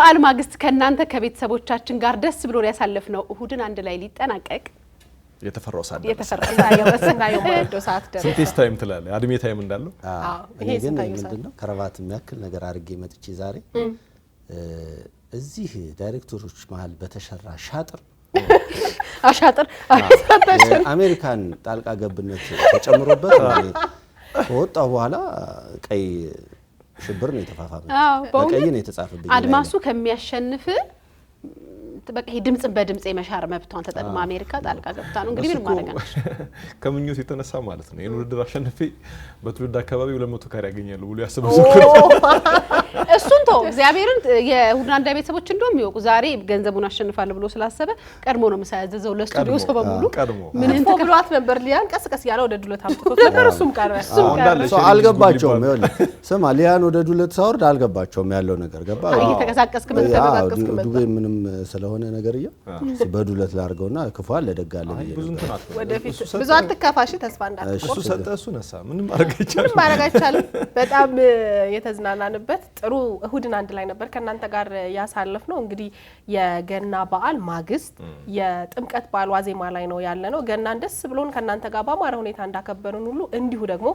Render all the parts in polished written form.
በበዓል ማግስት ከናንተ ከቤተሰቦቻችን ጋር ደስ ብሎን ያሳለፍነው እሁድን አንድ ላይ ሊጠናቀቅ የተፈራው ሰዓት ደረሰ። ስንቴስ ታይም ትላለህ? አድሜ ታይም እንዳለው ይሄ ግን ምንድነው ከረባት የሚያክል ነገር አድርጌ መጥቼ ዛሬ እዚህ ዳይሬክተሮች መሃል በተሸራ ሻጥር አሻጥር አሜሪካን ጣልቃ ገብነት ተጨምሮበት ወጣው በኋላ ቀይ ሽብር ነው የተፋፋመ በቀይ ነው የተጻፈብኝ አድማሱ ከሚያሸንፍ በቃ ድምጽ በድምጽ የመሻር መብቷን ተጠቅማ አሜሪካ ጣልቃ ገብታ ነው እንግዲህ ምን ማረጋች ከምኞት የተነሳ ማለት ነው የኑር ድር አሸንፌ በትውልድ አካባቢ 200 ካሬ ያገኛሉ ብሎ ያስበው እሱን ተው እግዚአብሔርን የእሁድን አንድ ላይ ቤተሰቦች እንደውም ይወቁ ዛሬ ገንዘቡን አሸንፋለሁ ብሎ ስላሰበ ቀድሞ ነው መሳያዘዘው ለስቱዲዮ ሰበብ ሙሉ ምንም ተብሏት ነበር ሊያን ቀስቀስ ያለው ወደ ዱለት አምጥቶት ነበር እሱም ቀረ አልገባቸውም ይኸውልህ ስማ ሊያን ወደ ዱለት ሳወርድ አልገባቸውም ያለው ነገር ገባ እየተቀሳቀስክ ምን ተበቃቀስክ ዱቤ ምንም ስለሆነ ነገርያ በዱለት ላርገውና ክፏል ለደጋለ ወደፊት ብዙ አትከፋሽ ተስፋ እንዳትቆርጥ እሱ ሰጠ እሱ ነሳ ምንም ማረጋቻለሁ በጣም የተዝናናንበት ጥሩ እሁድን አንድ ላይ ነበር ከናንተ ጋር ያሳለፍነው እንግዲህ የገና በዓል ማግስት የጥምቀት በዓል ዋዜማ ላይ ነው ያለነው ገናን ደስ ብሎን ከናንተ ጋር በማረ ሁኔታ እንዳከበሩን ሁሉ እንዲሁ ደግሞ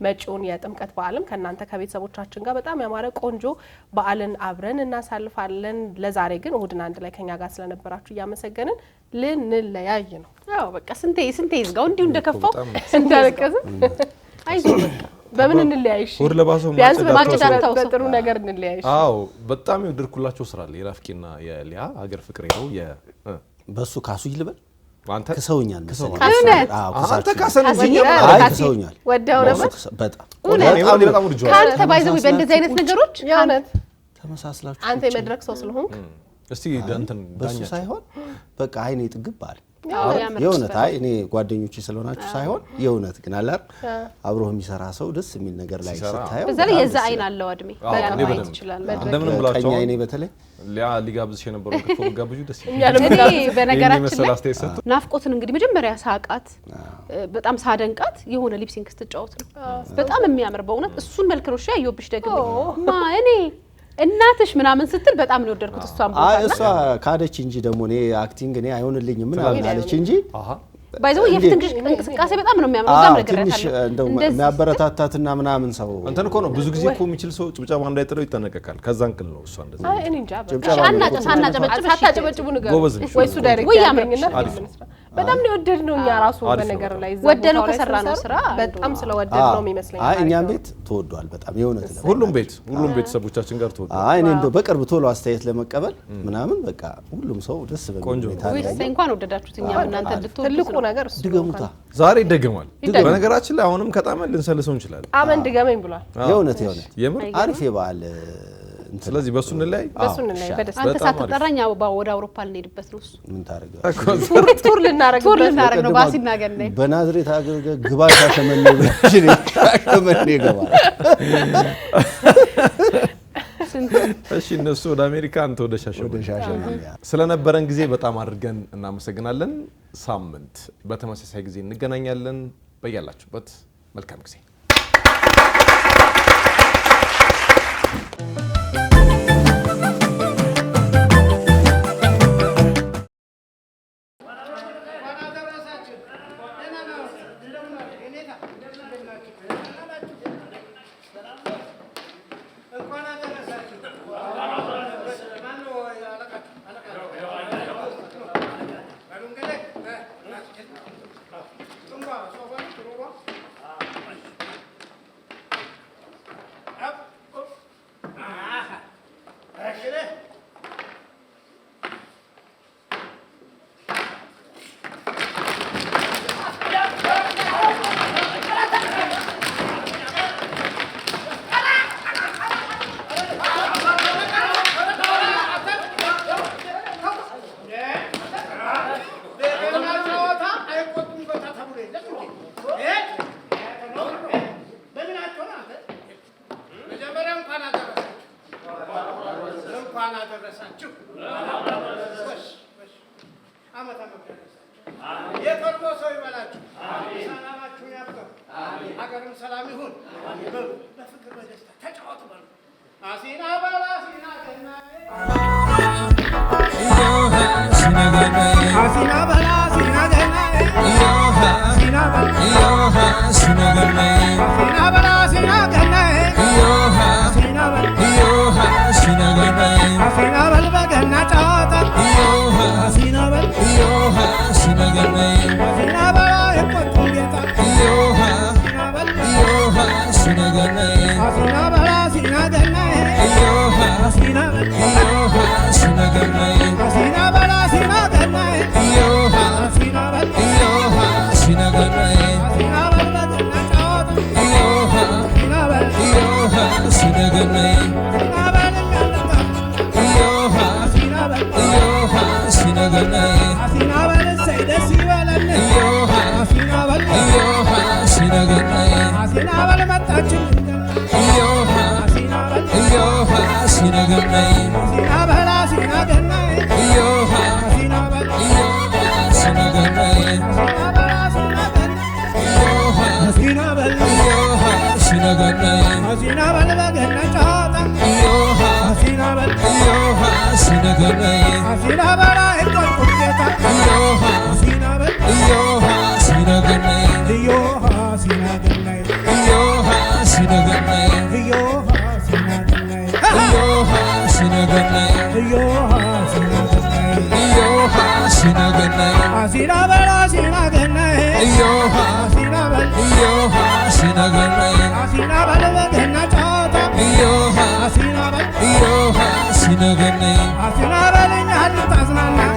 መጪውን የጥምቀት በዓልም ከናንተ ከቤተሰቦቻችን ጋር በጣም ያማረ ቆንጆ በዓልን አብረን እናሳልፋለን ለዛሬ ግን እሁድን አንድ ላይ ከኛ ጋር ስለነበራችሁ ያመሰገንን ልንለያይ ነው አዎ በቃ ስንቴ ይዝጋው እንዲሁ እንደከፋው እንዳለቀዘ አይዞህ በቃ በምን እንለያይሽ ወር ለባሰው ማጨዳታው በጥሩ ነገር እንለያይሽ አዎ በጣም ይወድርኩላችሁ ስራል የራፍቂና የሊያ ሀገር ፍቅሬ ነው በሱ ካሱ ይልበል አንተ ከሰውኛል አንተ ካሰነኝ ከሰውኛል ወዳው ነበር በጣም ወድጆ ካንተ ባይዘው በእንደዚህ አይነት ነገሮች ያውነት ተመሳስላችሁ አንተ የመድረክ ሰው ስለሆንክ እስቲ ዳንተን በሱ ሳይሆን በቃ አይኔ ጥግባል የውነት አይ እኔ ጓደኞቼ ስለሆናችሁ ሳይሆን የውነት ግን አላር አብሮህ የሚሰራ ሰው ደስ የሚል ነገር ላይ ሲታየው በዛ ላይ የዛ አይን አለው አድሜ ማየት ይችላል እንደምን ብላችሁ አይኔ በተለይ ሊጋብዝሽ የነበረው ከፎ ጋብጁ ደስ ይላል በነገራችን ላይ ናፍቆትን እንግዲህ መጀመሪያ ሳቃት በጣም ሳደንቃት የሆነ ሊፕሲንግ ስትጫወት ነው በጣም የሚያምር በእውነት እሱን መልክሮሽ ያየውብሽ ደግሞ እኔ እናትሽ ምናምን ስትል በጣም ነው ወደድኩት እሷን ቦታ እሷ ካደች እንጂ ደግሞ እኔ አክቲንግ እኔ አይሆንልኝም ምን አለች እንጂ ባይዘው የፍትንግሽ እንቅስቃሴ በጣም ነው የሚያምረው እዛም ነገር ያታለው እንደው የሚያበረታታትና ምናምን ሰው አንተን እኮ ነው ብዙ ጊዜ እኮ የሚችል ሰው ጭብጨባ እንዳይጥለው ይተነቀቃል ከዛን ክል ነው እሷ እንደዛ አይ እኔ እንጃ ሳናጨበጭቡ ነገር ወይሱ ዳይሬክት ያገኝና በጣም ነው ወደድነው እኛ ራሱ በነገር ላይ ወደነው ከሰራነው ስራ በጣም ስለወደድነው የሚመስለኝ አይ እኛም ቤት ተወዷል በጣም የሆነት ነው ሁሉም ቤተሰቦቻችን ጋር ተወዷል አይ እኔ እንደው በቅርብ ቶሎ አስተያየት ለመቀበል ምናምን በቃ ሁሉም ሰው ደስ በሚል ሁኔታ ወይስ እንኳን ወደዳችሁት እኛ እናንተ እንድትወዱ ትልቁ ነገር እሱ ድገሙታ ዛሬ ይደገማል በነገራችን ላይ አሁንም ከጣመን ልንሰልሰው እንችላለን አመን ድገመኝ ብሏል የሆነት የምር አሪፍ የበዓል ስለዚህ በሱ እንላይ በደስታ አንተ ሳትጠራኛ ወደ አውሮፓ ልንሄድበት ነው እሱ ምን ታረጋለህ ቱር ልናረግ ነው ባሲና ገነይ በናዝሬት አገር ግባታ ሸመኔ ገባ እሺ እነሱ ወደ አሜሪካ አንተ ወደ ሻሸመኔ ስለነበረን ጊዜ በጣም አድርገን እናመሰግናለን ሳምንት በተመሳሳይ ጊዜ እንገናኛለን በያላችሁበት መልካም ጊዜ ሰላም ይሁን በፍቅር በደስታ ተጫወቱ። አሲና ባላ አሲና ገና Asina bala asina gennai asina bala asina gennai asina bala asina gennai asina bala asina gennai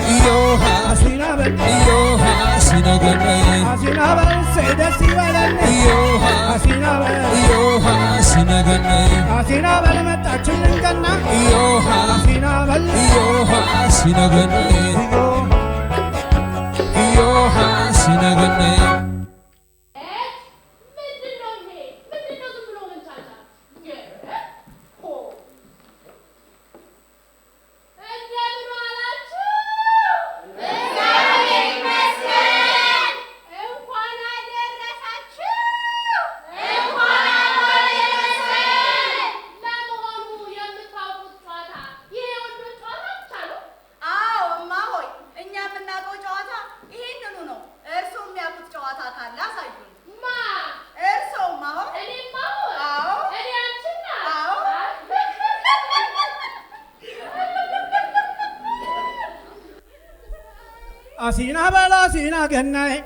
asina bala gennai asina bala asina gennai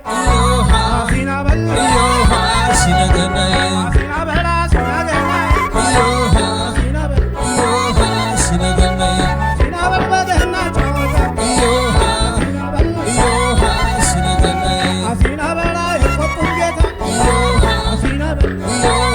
asina bala